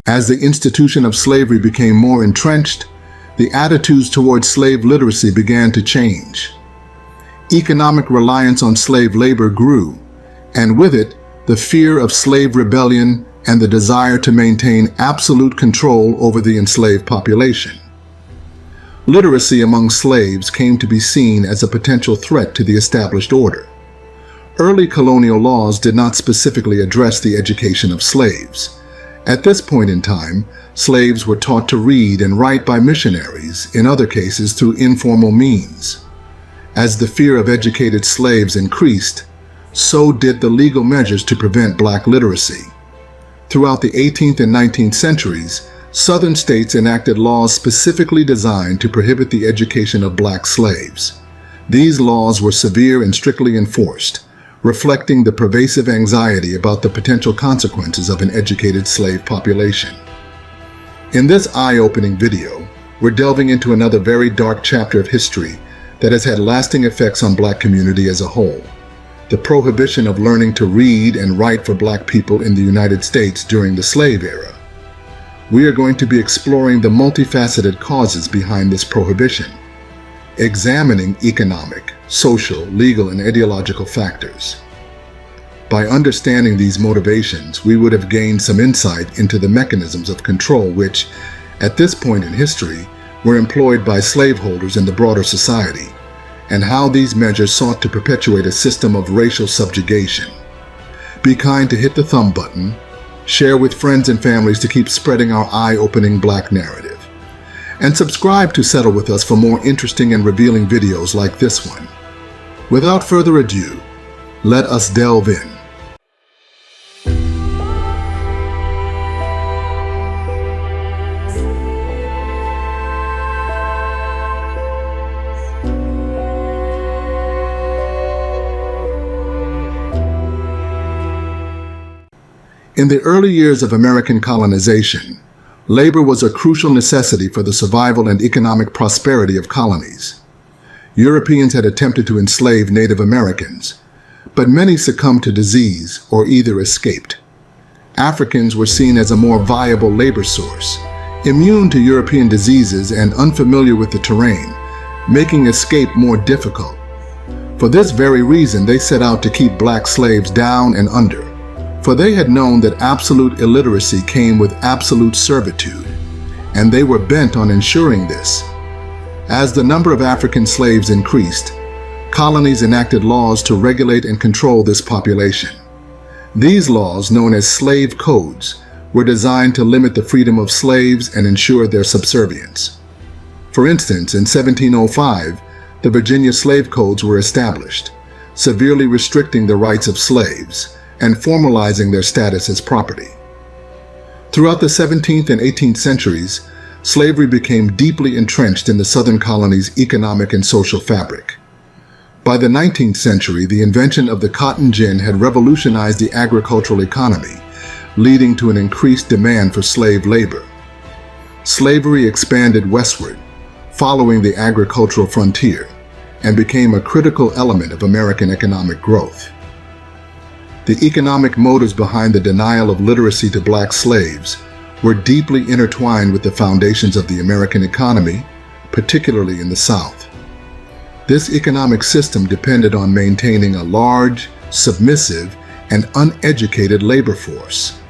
As the institution of slavery became more entrenched, the attitudes towards slave literacy began to change. Economic reliance on slave labor grew, and with it, the fear of slave rebellion and the desire to maintain absolute control over the enslaved population. Literacy among slaves came to be seen as a potential threat to the established order. Early colonial laws did not specifically address the education of slaves. At this point in time, slaves were taught to read and write by missionaries, in other cases through informal means. As the fear of educated slaves increased, so did the legal measures to prevent black literacy. Throughout the 18th and 19th centuries, Southern states enacted laws specifically designed to prohibit the education of black slaves. These laws were severe and strictly enforced, reflecting the pervasive anxiety about the potential consequences of an educated slave population. In this eye-opening video, we're delving into another very dark chapter of history that has had lasting effects on black community as a whole: the prohibition of learning to read and write for black people in the United States during the slave era. We are going to be exploring the multifaceted causes behind this prohibition, examining economic, social, legal, and ideological factors. By understanding these motivations, we would have gained some insight into the mechanisms of control which, at this point in history, were employed by slaveholders in the broader society, and how these measures sought to perpetuate a system of racial subjugation. Be kind to hit the thumb button, share with friends and families to keep spreading our eye-opening black narrative, and subscribe to settle with us for more interesting and revealing videos like this one. Without further ado, let us delve in. In the early years of American colonization, labor was a crucial necessity for the survival and economic prosperity of colonies. Europeans had attempted to enslave Native Americans, but many succumbed to disease or either escaped. Africans were seen as a more viable labor source, immune to European diseases and unfamiliar with the terrain, making escape more difficult. For this very reason, they set out to keep black slaves down and under, for they had known that absolute illiteracy came with absolute servitude, and they were bent on ensuring this. As the number of African slaves increased, colonies enacted laws to regulate and control this population. These laws, known as slave codes, were designed to limit the freedom of slaves and ensure their subservience. For instance, in 1705, the Virginia slave codes were established, severely restricting the rights of slaves and formalizing their status as property. Throughout the 17th and 18th centuries, slavery became deeply entrenched in the Southern colonies' economic and social fabric. By the 19th century, the invention of the cotton gin had revolutionized the agricultural economy, leading to an increased demand for slave labor. Slavery expanded westward, following the agricultural frontier, and became a critical element of American economic growth. The economic motives behind the denial of literacy to black slaves were deeply intertwined with the foundations of the American economy, particularly in the South. This economic system depended on maintaining a large, submissive, and uneducated labor force.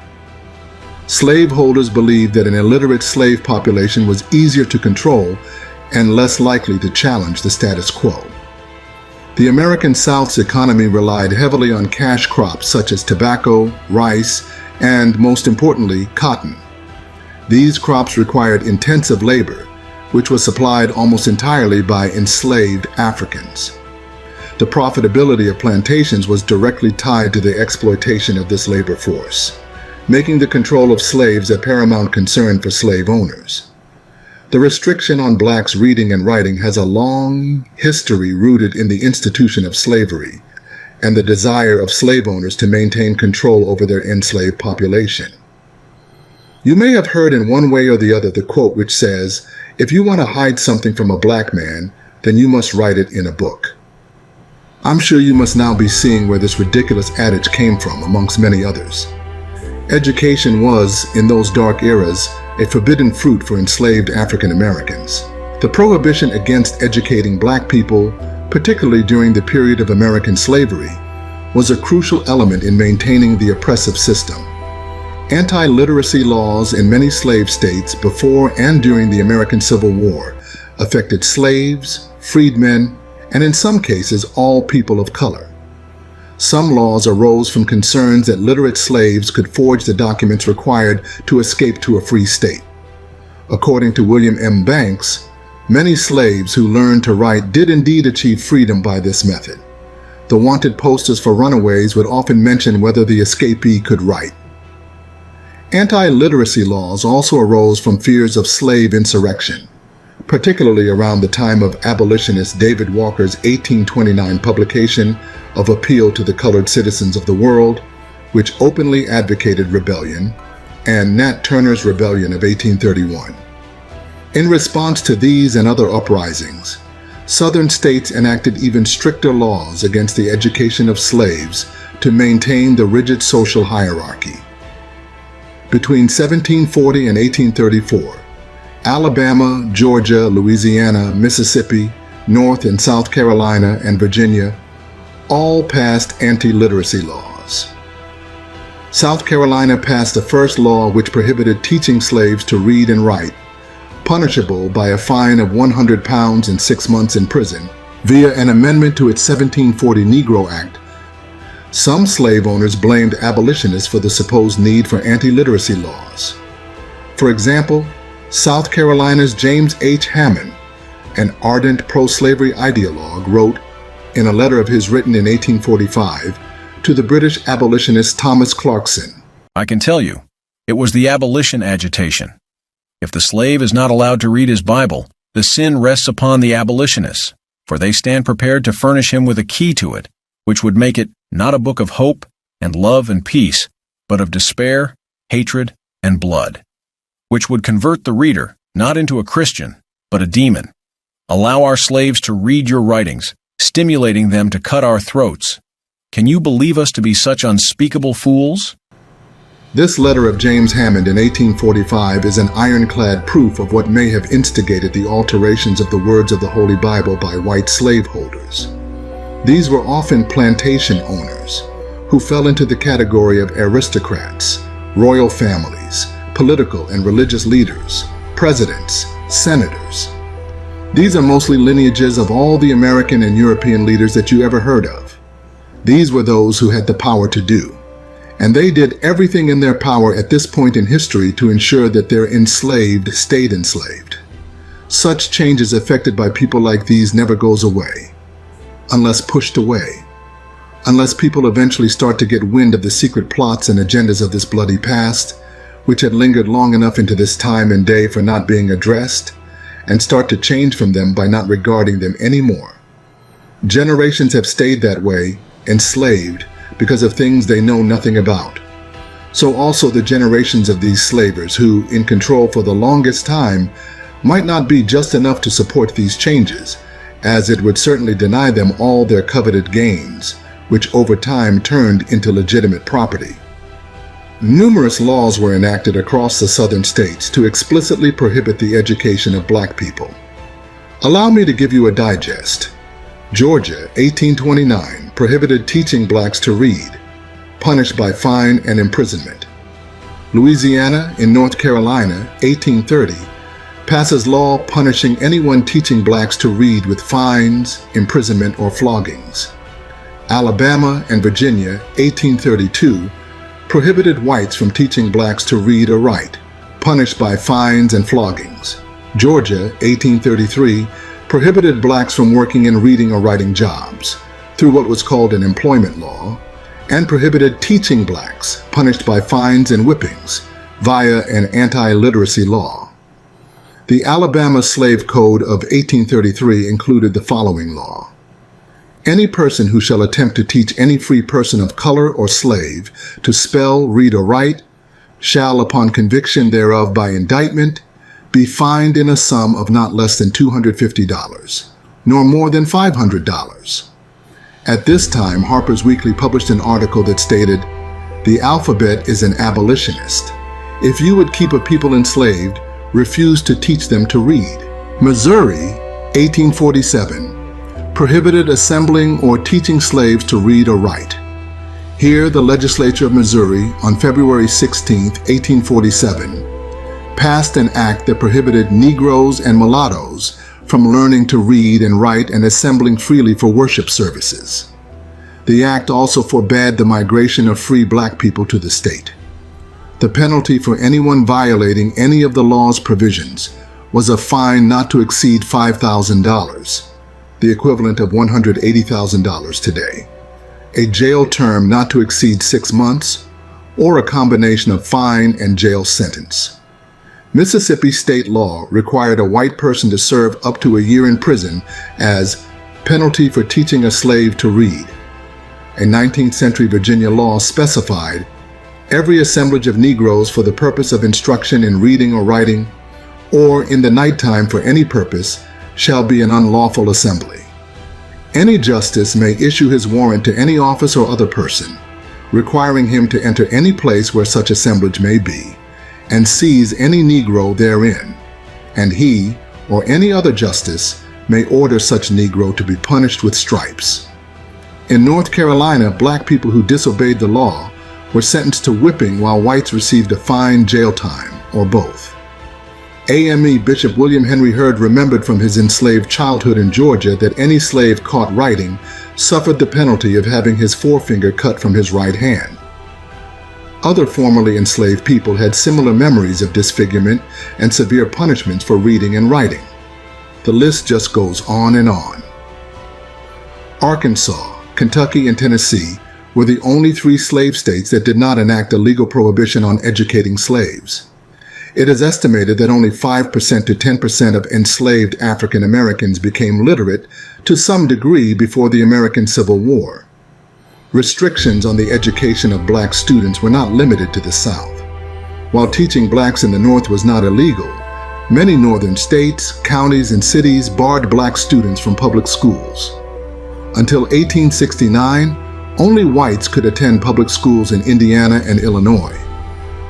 Slaveholders believed that an illiterate slave population was easier to control and less likely to challenge the status quo. The American South's economy relied heavily on cash crops such as tobacco, rice, and, most importantly, cotton. These crops required intensive labor, which was supplied almost entirely by enslaved Africans. The profitability of plantations was directly tied to the exploitation of this labor force, making the control of slaves a paramount concern for slave owners. The restriction on blacks reading and writing has a long history rooted in the institution of slavery and the desire of slave owners to maintain control over their enslaved population. You may have heard in one way or the other the quote which says, "If you want to hide something from a black man, then you must write it in a book." I'm sure you must now be seeing where this ridiculous adage came from, amongst many others. Education was, in those dark eras, a forbidden fruit for enslaved African Americans. The prohibition against educating black people, particularly during the period of American slavery, was a crucial element in maintaining the oppressive system. Anti-literacy laws in many slave states before and during the American Civil War affected slaves, freedmen, and in some cases all people of color. Some laws arose from concerns that literate slaves could forge the documents required to escape to a free state. According to William M. Banks, many slaves who learned to write did indeed achieve freedom by this method. The wanted posters for runaways would often mention whether the escapee could write. Anti-literacy laws also arose from fears of slave insurrection, particularly around the time of abolitionist David Walker's 1829 publication of Appeal to the Colored Citizens of the World, which openly advocated rebellion, and Nat Turner's Rebellion of 1831. In response to these and other uprisings, Southern states enacted even stricter laws against the education of slaves to maintain the rigid social hierarchy. Between 1740 and 1834, Alabama, Georgia, Louisiana, Mississippi, North and South Carolina, and Virginia all passed anti-literacy laws. South Carolina passed the first law which prohibited teaching slaves to read and write, punishable by a fine of 100 pounds and 6 months in prison, via an amendment to its 1740 Negro Act. Some slave owners blamed abolitionists for the supposed need for anti-literacy laws. For example, South Carolina's James H. Hammond, an ardent pro-slavery ideologue, wrote, in a letter of his written in 1845, to the British abolitionist Thomas Clarkson, "I can tell you, it was the abolition agitation. If the slave is not allowed to read his Bible, the sin rests upon the abolitionists, for they stand prepared to furnish him with a key to it, which would make it not a book of hope and love and peace, but of despair, hatred, and blood, which would convert the reader not into a Christian, but a demon. Allow our slaves to read your writings, stimulating them to cut our throats. Can you believe us to be such unspeakable fools?" This letter of James Hammond in 1845 is an ironclad proof of what may have instigated the alterations of the words of the Holy Bible by white slaveholders. These were often plantation owners who fell into the category of aristocrats, royal families, political and religious leaders, presidents, senators. These are mostly lineages of all the American and European leaders that you ever heard of. These were those who had the power to do, and they did everything in their power at this point in history to ensure that their enslaved stayed enslaved. Such changes effected by people like these never goes away, unless pushed away, unless people eventually start to get wind of the secret plots and agendas of this bloody past, which had lingered long enough into this time and day for not being addressed, and start to change from them by not regarding them anymore. Generations have stayed that way, enslaved, because of things they know nothing about. So also the generations of these slavers who, in control for the longest time, might not be just enough to support these changes, as it would certainly deny them all their coveted gains, which over time turned into legitimate property. Numerous laws were enacted across the southern states to explicitly prohibit the education of black people. Allow me to give you a digest. Georgia, 1829, prohibited teaching blacks to read, punished by fine and imprisonment. Louisiana in North Carolina, 1830, passes law punishing anyone teaching blacks to read with fines, imprisonment, or floggings. Alabama and Virginia, 1832, prohibited whites from teaching blacks to read or write, punished by fines and floggings. Georgia, 1833, prohibited blacks from working in reading or writing jobs through what was called an employment law, and prohibited teaching blacks, punished by fines and whippings via an anti-literacy law. The Alabama Slave Code of 1833 included the following law: any person who shall attempt to teach any free person of color or slave to spell, read, or write shall, upon conviction thereof by indictment, be fined in a sum of not less than $250, nor more than $500. At this time, Harper's Weekly published an article that stated, The alphabet is an abolitionist. If you would keep a people enslaved, refuse to teach them to read. Missouri, 1847, prohibited assembling or teaching slaves to read or write. Here, the legislature of Missouri, on February 16, 1847, passed an act that prohibited Negroes and mulattoes from learning to read and write and assembling freely for worship services. The act also forbade the migration of free black people to the state. The penalty for anyone violating any of the law's provisions was a fine not to exceed $5,000, the equivalent of $180,000 today, a jail term not to exceed 6 months, or a combination of fine and jail sentence. Mississippi state law required a white person to serve up to a year in prison as penalty for teaching a slave to read. A 19th century Virginia law specified every assemblage of Negroes for the purpose of instruction in reading or writing, or in the nighttime for any purpose, shall be an unlawful assembly. Any justice may issue his warrant to any office or other person, requiring him to enter any place where such assemblage may be, and seize any Negro therein, and he, or any other justice, may order such Negro to be punished with stripes. In North Carolina, black people who disobeyed the law were sentenced to whipping while whites received a fine, jail time, or both. AME Bishop William Henry Hurd remembered from his enslaved childhood in Georgia that any slave caught writing suffered the penalty of having his forefinger cut from his right hand. Other formerly enslaved people had similar memories of disfigurement and severe punishments for reading and writing. The list just goes on and on. Arkansas, Kentucky, and Tennessee were the only 3 slave states that did not enact a legal prohibition on educating slaves. It is estimated that only 5% to 10% of enslaved African Americans became literate to some degree before the American Civil War. Restrictions on the education of black students were not limited to the South. While teaching blacks in the North was not illegal, many northern states, counties, and cities barred black students from public schools. Until 1869, only whites could attend public schools in Indiana and Illinois.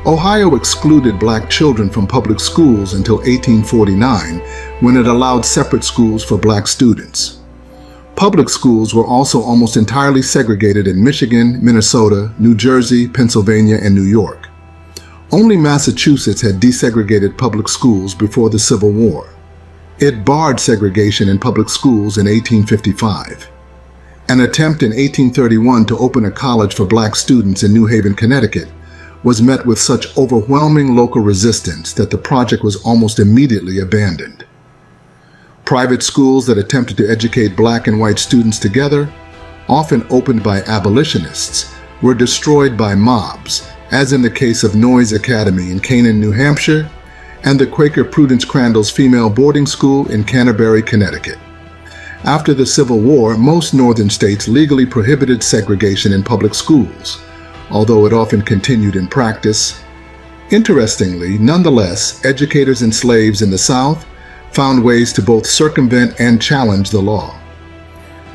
Ohio excluded black children from public schools until 1849, when it allowed separate schools for black students. Public schools were also almost entirely segregated in Michigan, Minnesota, New Jersey, Pennsylvania, and New York. Only Massachusetts had desegregated public schools before the Civil War. It barred segregation in public schools in 1855. An attempt in 1831 to open a college for black students in New Haven, Connecticut, was met with such overwhelming local resistance that the project was almost immediately abandoned. Private schools that attempted to educate black and white students together, often opened by abolitionists, were destroyed by mobs, as in the case of Noyes Academy in Canaan, New Hampshire, and the Quaker Prudence Crandall's female boarding school in Canterbury, Connecticut. After the Civil War, most northern states legally prohibited segregation in public schools, although it often continued in practice. Interestingly, nonetheless, educators and slaves in the South found ways to both circumvent and challenge the law.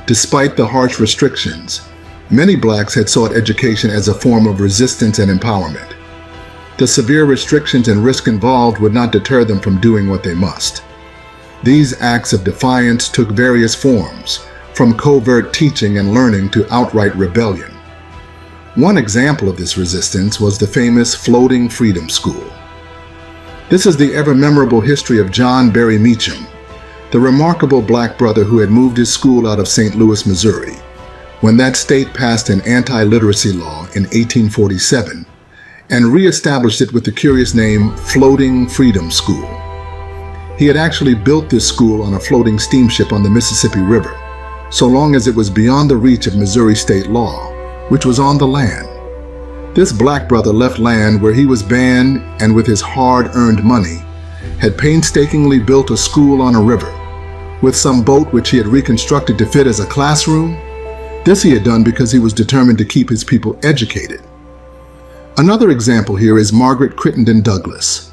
Despite the harsh restrictions, many blacks had sought education as a form of resistance and empowerment. The severe restrictions and risk involved would not deter them from doing what they must. These acts of defiance took various forms, from covert teaching and learning to outright rebellion. One example of this resistance was the famous Floating Freedom School. This is the ever-memorable history of John Berry Meacham, the remarkable black brother who had moved his school out of St. Louis, Missouri, when that state passed an anti-literacy law in 1847 and re-established it with the curious name Floating Freedom School. He had actually built this school on a floating steamship on the Mississippi River, so long as it was beyond the reach of Missouri state law, which was on the land. This black brother left land where he was banned and with his hard-earned money had painstakingly built a school on a river, with some boat which he had reconstructed to fit as a classroom. This he had done because he was determined to keep his people educated. Another example here is Margaret Crittenden Douglass.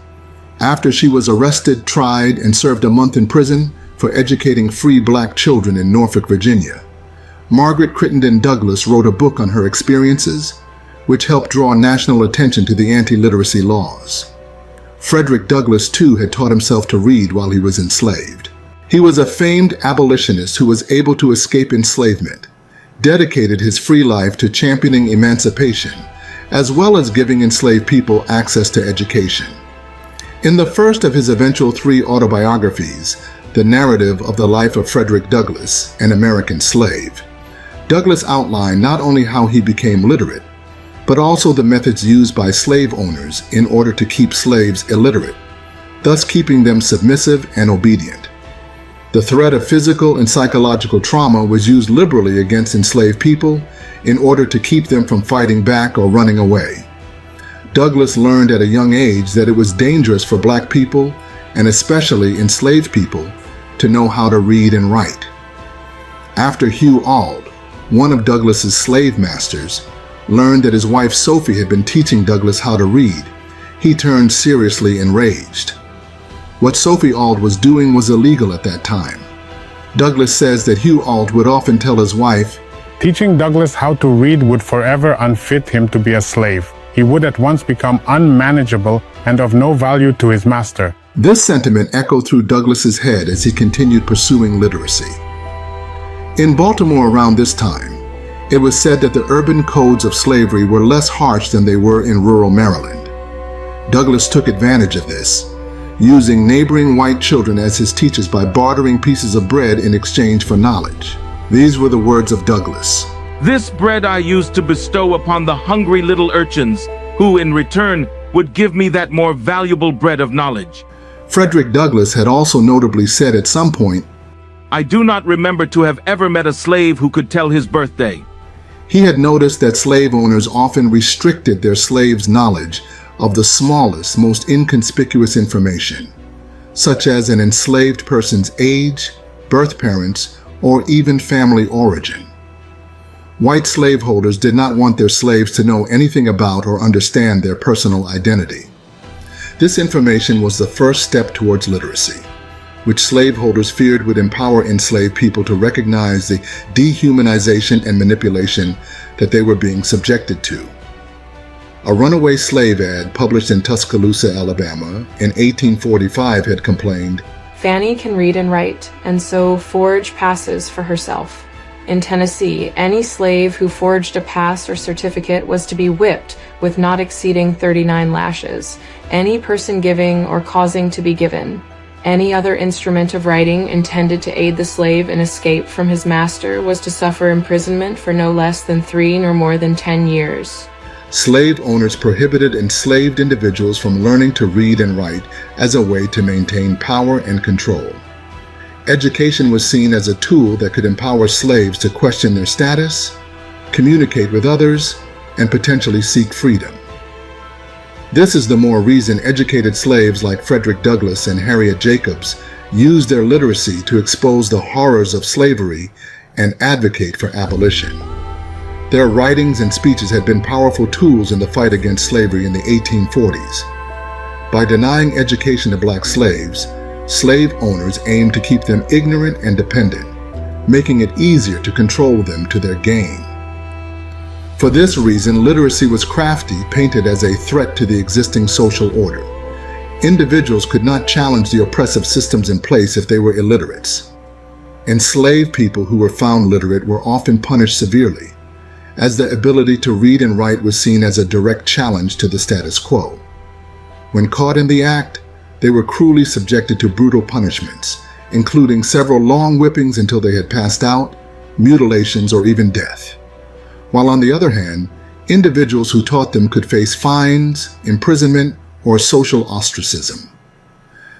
After she was arrested, tried, and served a month in prison for educating free black children in Norfolk, Virginia, Margaret Crittenden Douglass wrote a book on her experiences, which helped draw national attention to the anti-literacy laws. Frederick Douglass, too, had taught himself to read while he was enslaved. He was a famed abolitionist who was able to escape enslavement, dedicated his free life to championing emancipation, as well as giving enslaved people access to education. In the first of his eventual 3 autobiographies, The Narrative of the Life of Frederick Douglass, an American Slave, Douglass outlined not only how he became literate, but also the methods used by slave owners in order to keep slaves illiterate, thus keeping them submissive and obedient. The threat of physical and psychological trauma was used liberally against enslaved people in order to keep them from fighting back or running away. Douglass learned at a young age that it was dangerous for Black people, and especially enslaved people, to know how to read and write. After Hugh Auld, one of Douglass's slave masters, learned that his wife Sophie had been teaching Douglass how to read, he turned seriously enraged. What Sophie Auld was doing was illegal at that time. Douglass says that Hugh Auld would often tell his wife, "Teaching Douglass how to read would forever unfit him to be a slave. He would at once become unmanageable and of no value to his master." This sentiment echoed through Douglass's head as he continued pursuing literacy. In Baltimore around this time, it was said that the urban codes of slavery were less harsh than they were in rural Maryland. Douglass took advantage of this, using neighboring white children as his teachers by bartering pieces of bread in exchange for knowledge. These were the words of Douglass. "This bread I used to bestow upon the hungry little urchins, who in return would give me that more valuable bread of knowledge." Frederick Douglass had also notably said at some point, "I do not remember to have ever met a slave who could tell his birthday." He had noticed that slave owners often restricted their slaves' knowledge of the smallest, most inconspicuous information, such as an enslaved person's age, birth parents, or even family origin. White slaveholders did not want their slaves to know anything about or understand their personal identity. This information was the first step towards literacy, which slaveholders feared would empower enslaved people to recognize the dehumanization and manipulation that they were being subjected to. A runaway slave ad published in Tuscaloosa, Alabama, in 1845 had complained, "Fanny can read and write, and so forge passes for herself." In Tennessee, any slave who forged a pass or certificate was to be whipped with not exceeding 39 lashes. Any person giving or causing to be given any other instrument of writing intended to aid the slave in escape from his master was to suffer imprisonment for no less than 3 nor more than 10 years. Slave owners prohibited enslaved individuals from learning to read and write as a way to maintain power and control. Education was seen as a tool that could empower slaves to question their status, communicate with others, and potentially seek freedom. This is the more reason educated slaves like Frederick Douglass and Harriet Jacobs used their literacy to expose the horrors of slavery and advocate for abolition. Their writings and speeches had been powerful tools in the fight against slavery in the 1840s. By denying education to Black slaves, slave owners aimed to keep them ignorant and dependent, making it easier to control them to their gain. For this reason, literacy was crafty, painted as a threat to the existing social order. Individuals could not challenge the oppressive systems in place if they were illiterates. Enslaved people who were found literate were often punished severely, as the ability to read and write was seen as a direct challenge to the status quo. When caught in the act, they were cruelly subjected to brutal punishments, including several long whippings until they had passed out, mutilations, or even death. While on the other hand, individuals who taught them could face fines, imprisonment, or social ostracism.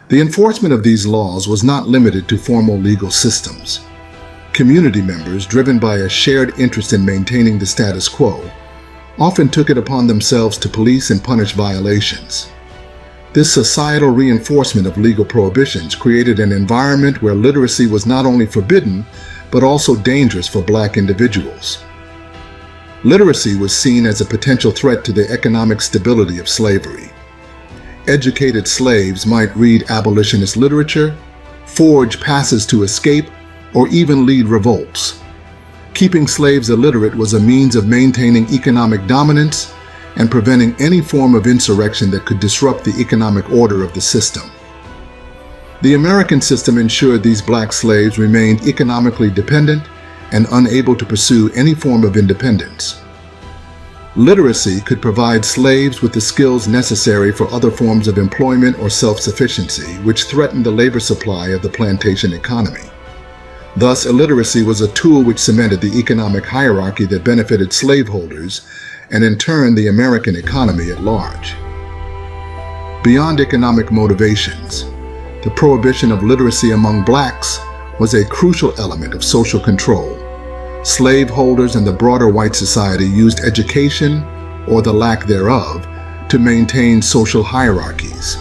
The enforcement of these laws was not limited to formal legal systems. Community members, driven by a shared interest in maintaining the status quo, often took it upon themselves to police and punish violations. This societal reinforcement of legal prohibitions created an environment where literacy was not only forbidden, but also dangerous for Black individuals. Literacy was seen as a potential threat to the economic stability of slavery. Educated slaves might read abolitionist literature, forge passes to escape, or even lead revolts. Keeping slaves illiterate was a means of maintaining economic dominance and preventing any form of insurrection that could disrupt the economic order of the system. The American system ensured these black slaves remained economically dependent and unable to pursue any form of independence. Literacy could provide slaves with the skills necessary for other forms of employment or self-sufficiency, which threatened the labor supply of the plantation economy. Thus, illiteracy was a tool which cemented the economic hierarchy that benefited slaveholders and in turn the American economy at large. Beyond economic motivations, the prohibition of literacy among blacks was a crucial element of social control. Slaveholders and the broader white society used education, or the lack thereof, to maintain social hierarchies.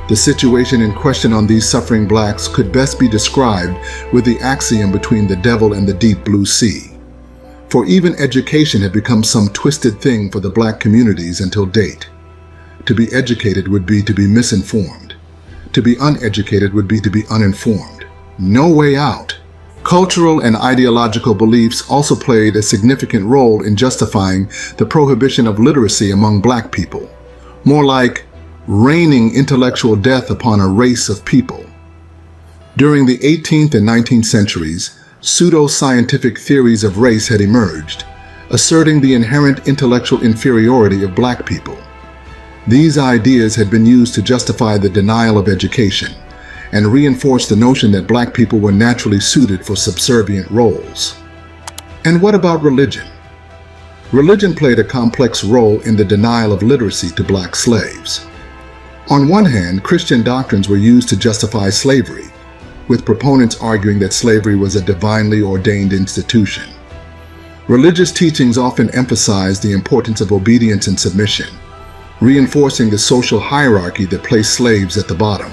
The situation in question on these suffering blacks could best be described with the axiom between the devil and the deep blue sea. For even education had become some twisted thing for the black communities until date. To be educated would be to be misinformed. To be uneducated would be to be uninformed. No way out. Cultural and ideological beliefs also played a significant role in justifying the prohibition of literacy among black people, more like raining intellectual death upon a race of people. During the 18th and 19th centuries, pseudo-scientific theories of race had emerged, asserting the inherent intellectual inferiority of black people. These ideas had been used to justify the denial of education and reinforce the notion that black people were naturally suited for subservient roles. And what about religion? Religion played a complex role in the denial of literacy to black slaves. On one hand, Christian doctrines were used to justify slavery, with proponents arguing that slavery was a divinely ordained institution. Religious teachings often emphasized the importance of obedience and submission, reinforcing the social hierarchy that placed slaves at the bottom.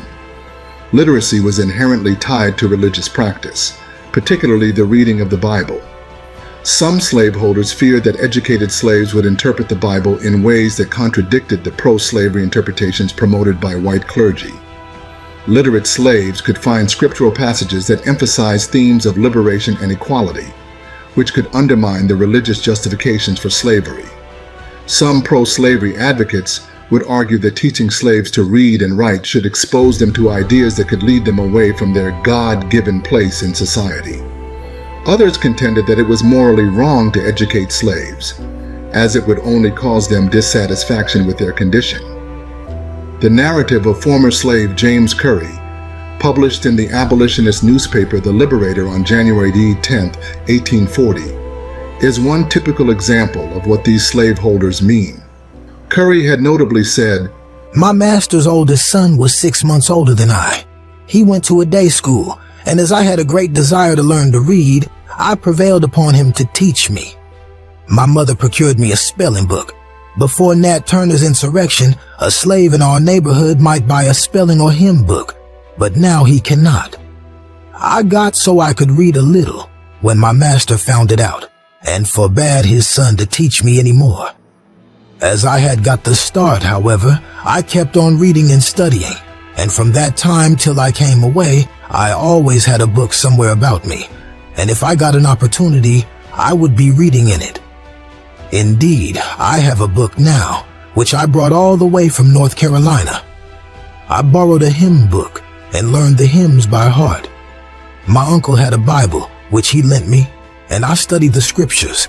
Literacy was inherently tied to religious practice, particularly the reading of the Bible. Some slaveholders feared that educated slaves would interpret the Bible in ways that contradicted the pro-slavery interpretations promoted by white clergy. Literate slaves could find scriptural passages that emphasized themes of liberation and equality, which could undermine the religious justifications for slavery. Some pro-slavery advocates would argue that teaching slaves to read and write should expose them to ideas that could lead them away from their God-given place in society. Others contended that it was morally wrong to educate slaves, as it would only cause them dissatisfaction with their condition. The narrative of former slave James Curry, published in the abolitionist newspaper The Liberator on January 10, 1840, is one typical example of what these slaveholders mean. Curry had notably said, "My master's oldest son was 6 months older than I. He went to a day school, and as I had a great desire to learn to read, I prevailed upon him to teach me. My mother procured me a spelling book. Before Nat Turner's insurrection, a slave in our neighborhood might buy a spelling or hymn book, but now he cannot. I got so I could read a little when my master found it out and forbade his son to teach me any more. As I had got the start, however, I kept on reading and studying, and from that time till I came away, I always had a book somewhere about me, and if I got an opportunity, I would be reading in it. Indeed, I have a book now, which I brought all the way from North Carolina. I borrowed a hymn book and learned the hymns by heart. My uncle had a Bible, which he lent me, and I studied the scriptures.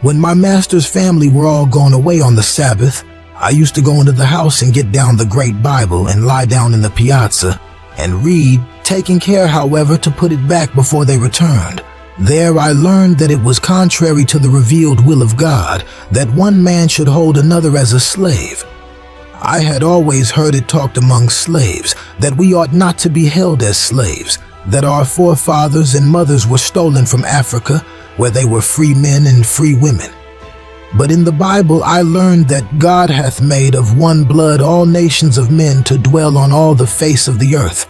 When my master's family were all gone away on the Sabbath, I used to go into the house and get down the great Bible and lie down in the piazza and read, taking care, however, to put it back before they returned. There I learned that it was contrary to the revealed will of God that one man should hold another as a slave. I had always heard it talked among slaves that we ought not to be held as slaves, that our forefathers and mothers were stolen from Africa, where they were free men and free women. But in the Bible I learned that God hath made of one blood all nations of men to dwell on all the face of the earth.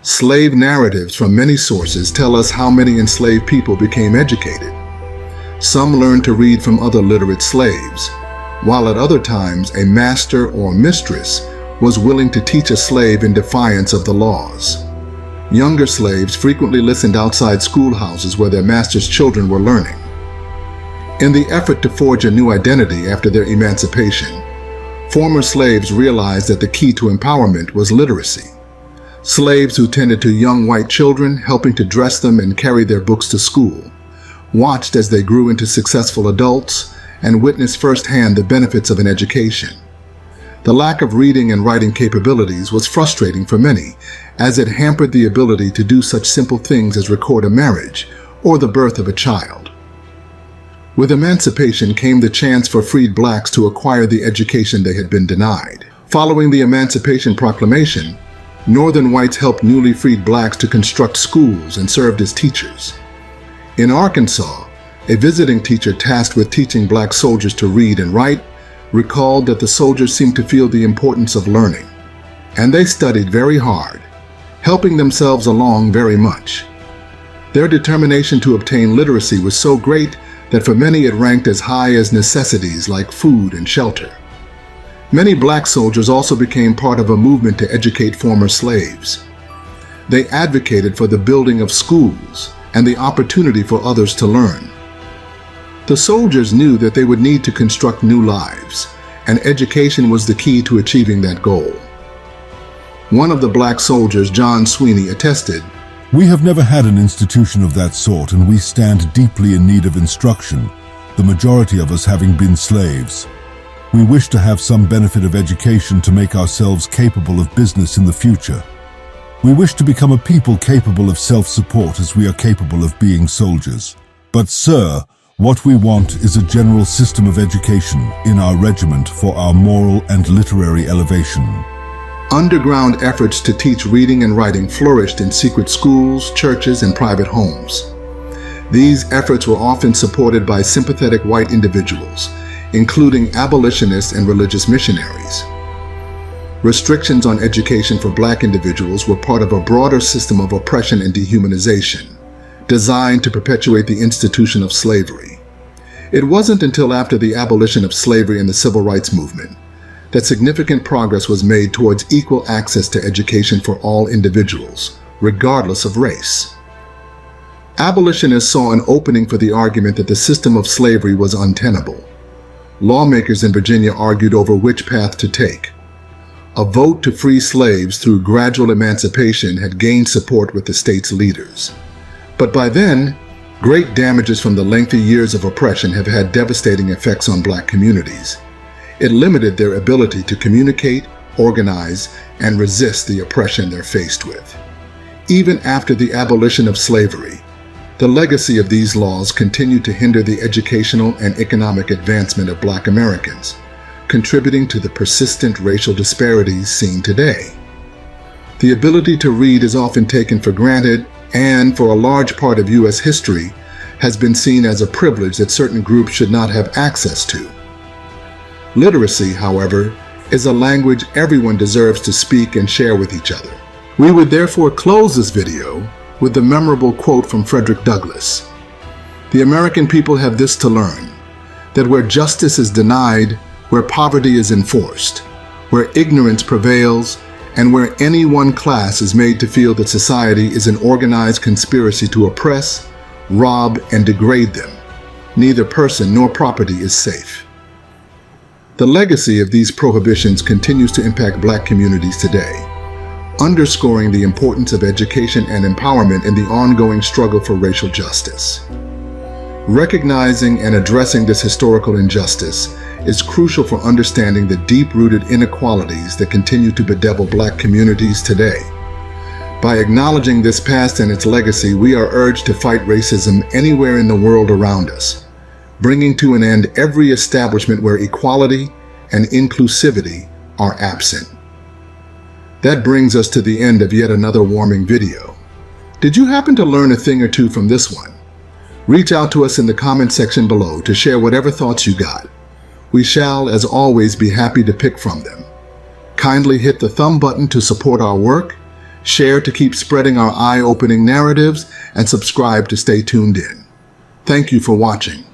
Slave narratives from many sources tell us how many enslaved people became educated. Some learned to read from other literate slaves, while at other times a master or mistress was willing to teach a slave in defiance of the laws. Younger slaves frequently listened outside schoolhouses where their master's children were learning. In the effort to forge a new identity after their emancipation, former slaves realized that the key to empowerment was literacy. Slaves who tended to young white children, helping to dress them and carry their books to school, watched as they grew into successful adults and witnessed firsthand the benefits of an education. The lack of reading and writing capabilities was frustrating for many, as it hampered the ability to do such simple things as record a marriage or the birth of a child. With emancipation came the chance for freed blacks to acquire the education they had been denied. Following the Emancipation Proclamation, Northern whites helped newly freed blacks to construct schools and served as teachers. In Arkansas, a visiting teacher tasked with teaching black soldiers to read and write recalled that the soldiers seemed to feel the importance of learning, and they studied very hard, helping themselves along very much. Their determination to obtain literacy was so great that for many it ranked as high as necessities like food and shelter. Many black soldiers also became part of a movement to educate former slaves. They advocated for the building of schools and the opportunity for others to learn. The soldiers knew that they would need to construct new lives, and education was the key to achieving that goal. One of the black soldiers, John Sweeney, attested, "We have never had an institution of that sort, and we stand deeply in need of instruction, the majority of us having been slaves. We wish to have some benefit of education to make ourselves capable of business in the future. We wish to become a people capable of self-support as we are capable of being soldiers. But, sir, what we want is a general system of education in our regiment for our moral and literary elevation." Underground efforts to teach reading and writing flourished in secret schools, churches, and private homes. These efforts were often supported by sympathetic white individuals, including abolitionists and religious missionaries. Restrictions on education for black individuals were part of a broader system of oppression and dehumanization, designed to perpetuate the institution of slavery. It wasn't until after the abolition of slavery and the civil rights movement that significant progress was made towards equal access to education for all individuals, regardless of race. Abolitionists saw an opening for the argument that the system of slavery was untenable. Lawmakers in Virginia argued over which path to take. A vote to free slaves through gradual emancipation had gained support with the state's leaders. But by then, great damages from the lengthy years of oppression have had devastating effects on black communities. It limited their ability to communicate, organize, and resist the oppression they're faced with. Even after the abolition of slavery, the legacy of these laws continued to hinder the educational and economic advancement of black Americans, contributing to the persistent racial disparities seen today. The ability to read is often taken for granted and, for a large part of U.S. history, has been seen as a privilege that certain groups should not have access to. Literacy, however, is a language everyone deserves to speak and share with each other. We would therefore close this video with the memorable quote from Frederick Douglass. "The American people have this to learn, that where justice is denied, where poverty is enforced, where ignorance prevails, and where any one class is made to feel that society is an organized conspiracy to oppress, rob, and degrade them, neither person nor property is safe." The legacy of these prohibitions continues to impact black communities today, underscoring the importance of education and empowerment in the ongoing struggle for racial justice. Recognizing and addressing this historical injustice is crucial for understanding the deep-rooted inequalities that continue to bedevil black communities today. By acknowledging this past and its legacy, we are urged to fight racism anywhere in the world around us, bringing to an end every establishment where equality and inclusivity are absent. That brings us to the end of yet another warming video. Did you happen to learn a thing or two from this one? Reach out to us in the comment section below to share whatever thoughts you got. We shall, as always, be happy to pick from them. Kindly hit the thumb button to support our work, share to keep spreading our eye-opening narratives, and subscribe to stay tuned in. Thank you for watching.